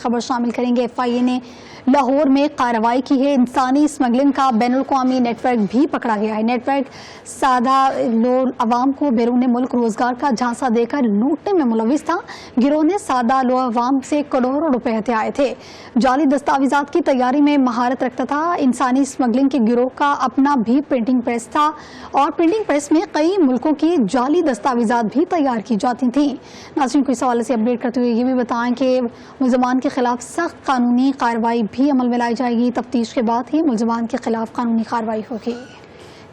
خبر شامل کریں گے۔ FIA نے لاہور میں کارروائی کی ہے۔ انسانی اسمگلنگ کا بین الاقوامی نیٹ ورک بھی پکڑا گیا ہے۔ نیٹ ورک سادہ لوگ عوام کو بیرون ملک روزگار کا جھانسا دے کر لوٹنے میں ملوث تھا۔ گروہ نے سادہ لوگ عوام سے کروڑوں روپے ہتھیائے تھے۔ جعلی دستاویزات کی تیاری میں مہارت رکھتا تھا۔ انسانی اسمگلنگ کے گروہ کا اپنا بھی پرنٹنگ پریس تھا اور پرنٹنگ پریس میں کئی ملکوں کی جعلی دستاویزات بھی تیار کی جاتی تھیں۔ ناظرین کو اس حوالے سے اپڈیٹ کرتے ہوئے یہ بھی بتائیں کہ ملزمان کے خلاف سخت قانونی کارروائی بھی عمل میں لائی جائے گی۔ تفتیش کے بعد ہی ملزمان کے خلاف قانونی کارروائی ہوگی۔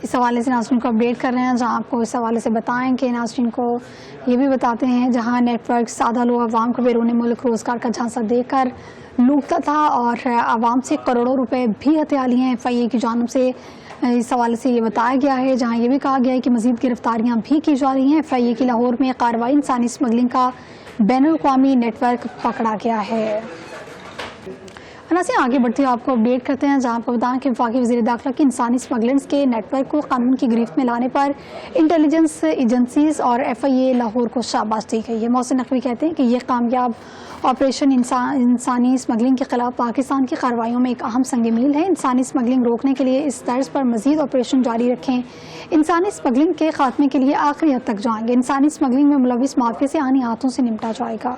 اس حوالے سے ناظرین کو اپڈیٹ کر رہے ہیں، جہاں آپ کو اس حوالے سے بتائیں کہ ناظرین کو یہ بھی بتاتے ہیں جہاں نیٹ ورک سادہ لوگ عوام کو بیرون ملک روزگار کا جھانسا دے کر لوٹتا تھا اور عوام سے کروڑوں روپے بھی ہتھیا لیے ہیں۔ FIA کی جانب سے اس حوالے سے یہ بتایا گیا ہے، جہاں یہ بھی کہا گیا ہے کہ مزید گرفتاریاں بھی کی جا رہی ہیں۔ FIA کی لاہور میں کارروائی انسانی اسمگلنگ کا بین الاقوامی نیٹ ورک پکڑا گیا ہے۔ سے آگے بڑھتے ہوئے آپ کو اپڈیٹ کرتے ہیں، جہاں آپ کو بتائیں کہ وفاقی وزیر داخلہ کی انسانی اسمگلرز کے نیٹ ورک کو قانون کی گرفت میں لانے پر انٹیلیجنس ایجنسیز اور FIA لاہور کو شاباش دی گئی ہے۔ محسن نقوی کہتے ہیں کہ یہ کامیاب آپریشن انسانی اسمگلنگ کے خلاف پاکستان کی کارروائیوں میں ایک اہم سنگ میل ہے۔ انسانی اسمگلنگ روکنے کے لیے اس طرز پر مزید آپریشن جاری رکھیں۔ انسانی اسمگلنگ کے خاتمے کے لیے آخری حد تک جائیں گے۔ انسانی اسمگلنگ میں ملوث مافیا سے آنی ہاتھوں سے نمٹا جائے گا۔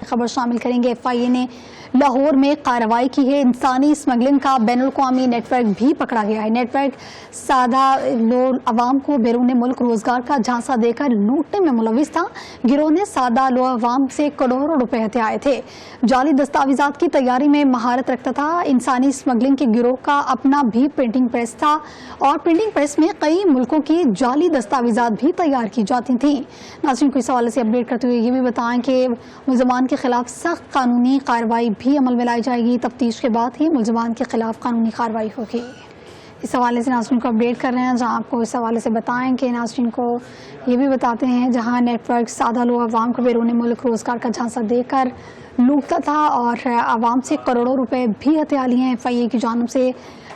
خبر شامل کریں گے۔ FIA نے لاہور میں کارروائی کی ہے۔ انسانی اسمگلنگ کا بین الاقوامی نیٹ ورک بھی پکڑا گیا ہے۔ نیٹ ورک سادہ لوگ عوام کو بیرون ملک روزگار کا جھانسا دے کر لوٹنے میں ملوث تھا۔ گروہ نے سادہ لوگ عوام سے کروڑوں روپے ہتھیائے تھے۔ جعلی دستاویزات کی تیاری میں مہارت رکھتا تھا۔ انسانی اسمگلنگ کے گروہ کا اپنا بھی پرنٹنگ پریس تھا اور پرنٹنگ پریس میں کئی ملکوں کی جعلی دستاویزات بھی تیار کی جاتی تھیں۔ ناظرین کو اس حوالے سے اپڈیٹ کرتے ہوئے یہ بھی بتائیں کہ ملزمان کے خلاف سخت قانونی کارروائی بھی عمل میں لائی جائے گی۔ تفتیش کے بعد ہی ملزمان کے خلاف قانونی کارروائی ہوگی۔ اس حوالے سے ناظرین کو اپڈیٹ کر رہے ہیں، جہاں آپ کو اس حوالے سے بتائیں کہ ناظرین کو یہ بھی بتاتے ہیں جہاں نیٹ ورک سادہ لوگ عوام کو بیرون ملک روزگار کا جھانسا دے کر لوٹتا تھا اور عوام سے کروڑوں روپے بھی ہتھیا لیے ہیں۔ FIA کی جانب سے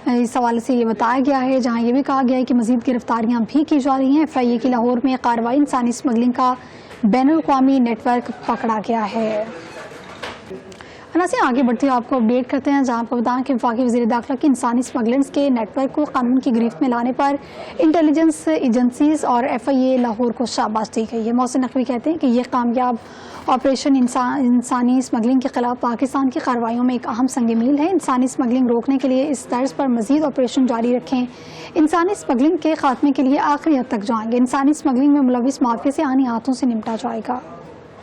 اس حوالے سے یہ بتایا گیا ہے، جہاں یہ بھی کہا گیا ہے کہ مزید گرفتاریاں بھی کی جا رہی ہیں۔ FIA کی لاہور میں کارروائی انسانی اسمگلنگ کا بین الاقوامی نیٹ ورک پکڑا گیا ہے۔ سے آگے بڑھتے ہوئے آپ کو اپڈیٹ کرتے ہیں، جہاں آپ کو بتائیں کہ وفاقی وزیر داخلہ کی انسانی اسمگلرز کے نیٹ ورک کو قانون کی گرفت میں لانے پر انٹیلیجنس ایجنسیز اور FIA لاہور کو شاباش دی گئی ہے۔ محسن نقوی کہتے ہیں کہ یہ کامیاب آپریشن انسانی اسمگلنگ کے خلاف پاکستان کی کارروائیوں میں ایک اہم سنگ میل ہے۔ انسانی اسمگلنگ روکنے کے لیے اس طرز پر مزید آپریشن جاری رکھیں۔ انسانی اسمگلنگ کے خاتمے کے لیے آخری حد تک جائیں گے۔ انسانی اسمگلنگ میں ملوث مافیا سے آنی ہاتھوں سے نمٹا جائے گا۔